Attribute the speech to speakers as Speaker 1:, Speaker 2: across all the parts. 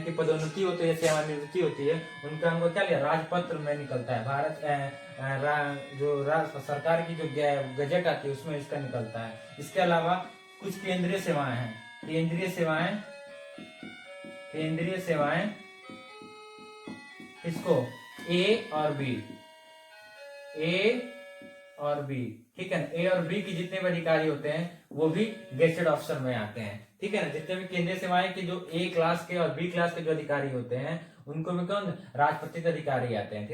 Speaker 1: की पदोन्नति होती है, सेवानिवृत्ति होती है, उनका हमको क्या लिया, राजपत्र में निकलता है। भारत सरकार की जो गजट आती है उसमें इसका निकलता है। इसके अलावा कुछ केंद्रीय सेवाएं हैं। केंद्रीय सेवाएं किसको, ए और बी, ठीक है ना। ए और बी की जितने भी अधिकारी होते हैं वो भी गेजेटेड ऑफिसर में आते हैं, ठीक है ना। जितने भी केंद्रीय सेवाएं के जो ए क्लास के और बी क्लास के जो अधिकारी होते हैं उनको भी कौन, राजपत्रित अधिकारी आते हैं।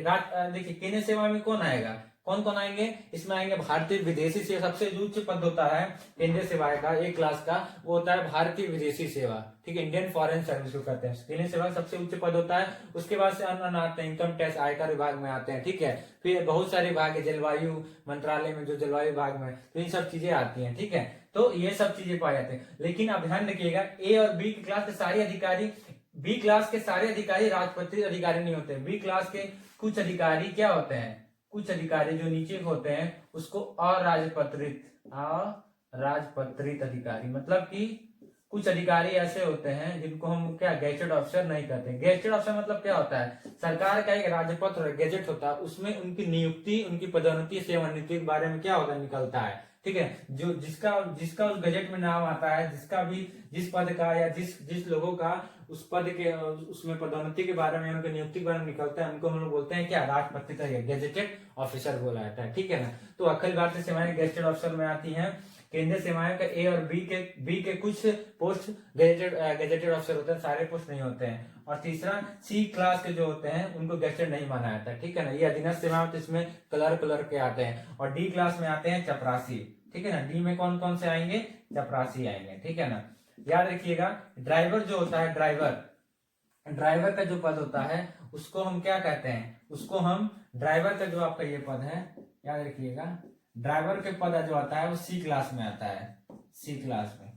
Speaker 1: देखिए केंद्रीय सेवा में कौन आएगा, कौन कौन आएंगे, इसमें आएंगे भारतीय विदेशी सेवा, सबसे उच्च पद होता है केंद्रीय सेवाएं का, एक क्लास का, वो होता है भारतीय विदेशी सेवा, ठीक है, इंडियन फॉरेन सर्विस को कहते हैं। केंद्रीय सेवा सबसे उच्च पद होता है। उसके बाद से अन्य आते हैं, इनकम टैक्स आयकर विभाग में आते हैं, ठीक है। फिर बहुत सारे विभाग है, जलवायु मंत्रालय में जो जलवायु विभाग में, तो इन सब चीजें आती हैं, ठीक है। तो ये सब चीजें पाई जाती हैं। लेकिन अब ध्यान रखिएगा, ए और बी क्लास के सारे अधिकारी, बी क्लास के सारे अधिकारी राजपत्रित अधिकारी नहीं होते। बी क्लास के कुछ अधिकारी क्या होते हैं, कुछ अधिकारी जो नीचे होते हैं उसको अराजपत्रित अधिकारी, मतलब कि कुछ अधिकारी ऐसे होते हैं जिनको हम क्या, गैजेटेड ऑफिसर नहीं कहते। गैजेटेड ऑफिसर मतलब क्या होता है, सरकार का एक राजपत्र गैजेट होता है, उसमें उनकी नियुक्ति, उनकी पदोन्नति, सेवानिवृत्ति के बारे में क्या होता है, निकलता है, ठीक है। जो जिसका उस गजट में नाम आता है, जिसका भी जिस पद का या जिस लोगों का उस पद के उसमें पदोन्नति के बारे में, उनकी नियुक्ति के बारे में निकलता है, उनको हम लोग बोलते हैं क्या, राजपत्रित गैजेटेड ऑफिसर बोला जाता है, ठीक है ना। तो अखिल भारतीय सेवाएं गैजेटेड ऑफिसर में आती हैं। केंद्रीय सेवाएं का ए और बी के कुछ पोस्ट गैजेटेड ऑफिसर होते हैं, सारे पोस्ट नहीं होते हैं। और तीसरा, सी क्लास के जो होते हैं उनको गैजेटेड नहीं माना जाता है, ठीक है ना। ये अधीनस्थ सेवाएं तो इसमें कलर के आते हैं। और डी क्लास में आते हैं चपरासी, ठीक है ना। डी में कौन कौन से आएंगे, चपरासी आएंगे, ठीक है ना। याद रखिएगा, ड्राइवर जो होता है, ड्राइवर का जो पद होता है उसको हम क्या कहते हैं, उसको हम, ड्राइवर का जो आपका ये पद है, याद रखिएगा, ड्राइवर के पद जो आता है वो सी क्लास में आता है, सी क्लास में,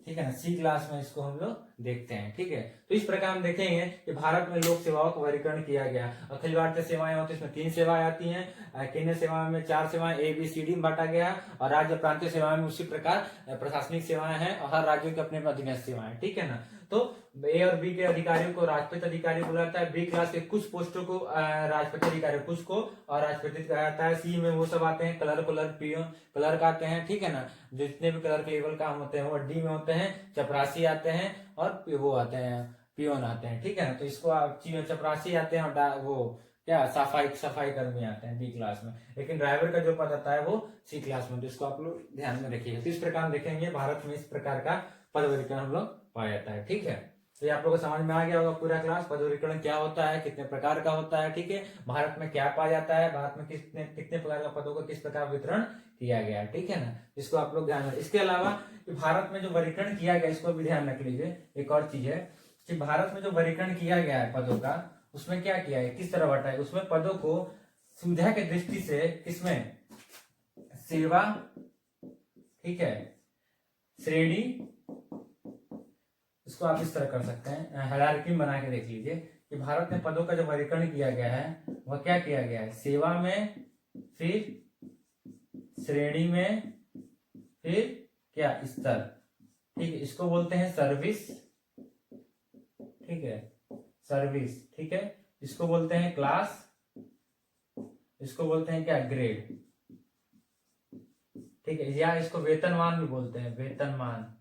Speaker 1: ठीक है ना। सी क्लास में इसको हम लोग देखते हैं, ठीक है। तो इस प्रकार हम देखेंगे कि भारत में लोक सेवाओं का वर्गीकरण किया गया। अखिल भारतीय सेवाएं होती है, इसमें 3 सेवाएं आती हैं। केंद्रीय सेवाओं में 4 सेवाएं ABCD में बांटा गया, और राज्य प्रांतीय सेवाएं में उसी प्रकार प्रशासनिक सेवाएं हैं, और हर राज्यों के अपने अधीनस्थ सेवाएं, ठीक है ना। तो ए और बी के अधिकारियों को राजपत्रित अधिकारी बोला जाता है। बी क्लास के कुछ पोस्टों को राजपत्रित अधिकारी, कुछ को अराजपत्रित कहा जाता है। सी में वो सब आते हैं, क्लर्क आते हैं, ठीक है ना, जो जितने भी क्लर्क लेवल काम होते हैं। और डी में होते हैं चपरासी आते हैं, और वो आते हैं पियोन आते हैं, ठीक है ना। तो इसको आप चपरासी आते हैं, और वो क्या, सफाई कर्मी आते हैं डी क्लास में। लेकिन ड्राइवर का जो पद आता है वो सी क्लास में, तो इसको आप लोग ध्यान में रखिएगा। तो इस प्रकार हम देखेंगे भारत में इस प्रकार का पद वर्गीकरण हम लोग पाया जाता है, ठीक है। तो ये आप लोगों को समझ में आ गया होगा पूरा क्लास, पद वर्गीकरण क्या होता है, कितने प्रकार का होता है, ठीक है। भारत में क्या पाया जाता है, भारत में कितने प्रकार का पदों का किस प्रकार वितरण किया गया, ठीक है ना। इसको आप लोग ध्यान में। इसके अलावा कि भारत में जो वर्गीकरण किया गया, इसको भी ध्यान रख लीजिए। एक और चीज है कि भारत में जो वर्गीकरण किया गया है पदों का, उसमें क्या किया है, किस तरह बांटा है, उसमें पदों को सुविधा की दृष्टि से, किसमें, सेवा, ठीक है, श्रेणी, इसको आप इस तरह कर सकते हैं, हायरार्की बना के देख लीजिए कि भारत में पदों का जो वर्गीकरण किया गया है वह क्या किया गया है, सेवा में, फिर श्रेणी में, फिर क्या, स्तर, ठीक है। इसको बोलते हैं सर्विस, ठीक है, सर्विस, ठीक है। इसको बोलते हैं क्लास, इसको बोलते हैं क्या, ग्रेड, ठीक है। या इसको वेतनमान भी बोलते हैं, वेतनमान,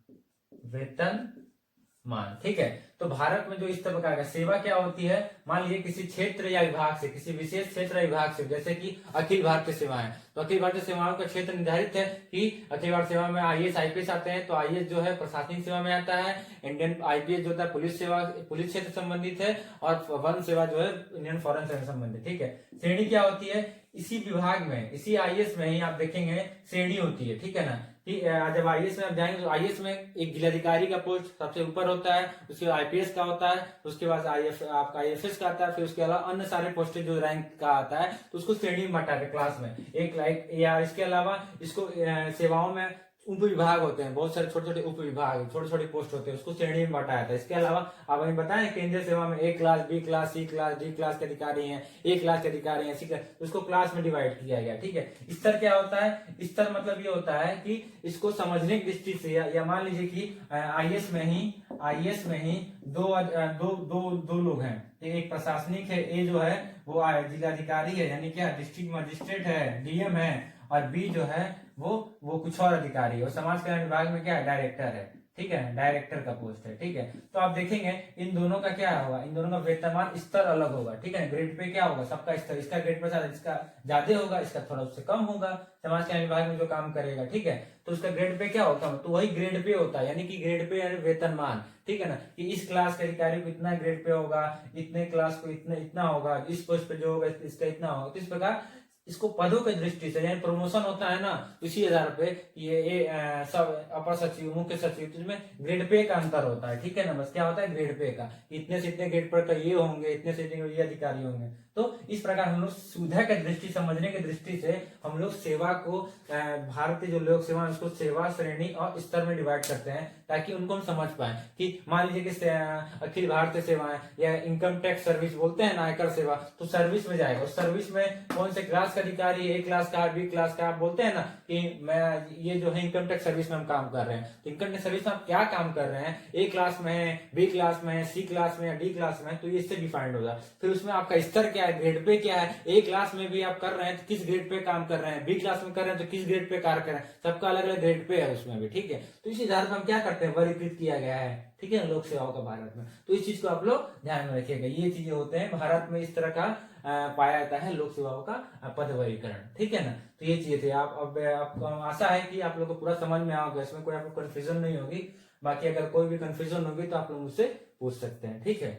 Speaker 1: ठीक है। तो भारत में जो इस प्रकार का सेवा क्या होती है, मान लीजिए किसी क्षेत्र या विभाग से, किसी विशेष क्षेत्र या विभाग से, जैसे कि अखिल भारतीय सेवाएं, तो अखिल भारतीय सेवाओं का क्षेत्र निर्धारित है कि अखिल भारतीय सेवा में IAS IPS आते हैं, तो IAS जो है प्रशासनिक सेवा में आता है, इंडियन IPS जो होता है पुलिस सेवा, पुलिस क्षेत्र संबंधित है, और वन सेवा जो है इंडियन फॉरेन सर्विस संबंधित, ठीक है। श्रेणी क्या होती है, इसी विभाग में, इसी IAS में ही आप देखेंगे श्रेणी होती है, ठीक है ना। कि जब IAS में आप जाएंगे तो IAS में एक जिलाधिकारी का पोस्ट सबसे ऊपर होता है, उसके बाद IPS का होता है, उसके बाद आपका IFS का आता है, फिर उसके अलावा अन्य सारे पोस्ट जो रैंक का आता है, तो उसको श्रेणी में बांटा है क्लास में, एक लाइक, या इसके अलावा इसको सेवाओं में उप विभाग होते हैं, बहुत सारे छोटे छोटे उप विभाग, छोटे छोटे पोस्ट होते हैं, उसको श्रेणी में बांटा जाता है। इसके अलावा आप हमें बताएं केंद्रीय सेवा में ए क्लास, बी क्लास, सी क्लास, डी क्लास के अधिकारी हैं, ए क्लास के अधिकारी हैं, सी क्लास, उसको क्लास में डिवाइड किया गया। ठीक है, स्तर क्या होता है? स्तर मतलब ये होता है कि इसको समझने की दृष्टि से, या मान लीजिए कि आईएएस में ही दो लोग हैं, एक प्रशासनिक है, ए जो है वो जिलाधिकारी है, यानी क्या डिस्ट्रिक्ट मजिस्ट्रेट है, डीएम है, और बी जो है वो कुछ और अधिकारी है, और समाज कल्याण विभाग में क्या है? डायरेक्टर है। ठीक है, डायरेक्टर का पोस्ट है। ठीक है, तो आप देखेंगे इन दोनों का क्या होगा, इन दोनों का वेतनमान स्तर अलग होगा। ठीक है, ग्रेड पे क्या होगा? सबका स्तर, इसका ग्रेड पे इसका ज्यादा होगा, इसका थोड़ा उससे कम होगा, समाज कल्याण विभाग में जो काम करेगा। ठीक है, तो उसका ग्रेड पे क्या होता है? तो वही ग्रेड पे होता है, यानी कि ग्रेड पे यानी वेतनमान। ठीक है ना, कि इस क्लास के अधिकारी को इतना ग्रेड पे होगा, इतने क्लास को इतना इतना होगा, इस पोस्ट पे जो होगा इसका इतना होगा। तो इस प्रकार इसको पदों की दृष्टि से, यानी प्रमोशन होता है ना, इसी आधार पे ये सब अपर सचिव, मुख्य सचिव, तो इसमें ग्रेड पे का अंतर होता है। ठीक है ना, बस क्या होता है? ग्रेड पे का, इतने से इतने ग्रेड पर का ये होंगे, इतने से इतने ये अधिकारी होंगे। तो इस प्रकार हम लोग सुविधा की दृष्टि, समझने की दृष्टि से हम लोग सेवा को, भारतीय जो लोक सेवा उसको सेवा श्रेणी और स्तर में डिवाइड करते हैं, ताकि उनको हम समझ पाए कि मान लीजिए कि अखिल भारतीय सेवाएं या इनकम टैक्स सर्विस बोलते हैं ना, आयकर सेवा, तो सर्विस में जाएगा। उस सर्विस में कौन से क्लास का अधिकारी, ए क्लास का, बी क्लास का, आप बोलते हैं ना कि मैं ये जो है इनकम टैक्स सर्विस में हम काम कर रहे हैं, तो इनकम टैक्स सर्विस में आप क्या काम कर रहे हैं, ए क्लास में है, बी क्लास में है, सी क्लास में या डी क्लास में, तो ये इससे डिफाइंड होगा। फिर उसमें आपका स्तर क्या है, ग्रेड पे क्या है, ए क्लास में भी आप कर रहे हैं तो किस ग्रेड पे काम कर रहे हैं, बी क्लास में कर रहे हैं तो किस ग्रेड पे कार्य कर रहे हैं, सबका अलग अलग ग्रेड पे है उसमें भी। ठीक है, तो इसी आधार पर हम क्या करते हैं? वर्गीकृत किया गया है। ठीक है, लोक सेवाओं का भारत में, तो इस चीज को आप लोग ध्यान में रखिएगा। ये चीजें होते हैं भारत में, इस तरह का पाया जाता है लोक सेवाओं का पद वर्गीकरण। ठीक है ना, तो ये चीजें थे। आप अब आपको आशा है कि आप लोग को पूरा समझ में आओगे, इसमें कोई आपको कंफ्यूजन नहीं होगी। बाकी अगर कोई भी कंफ्यूजन होगी तो आप लोग मुझसे पूछ सकते हैं। ठीक है।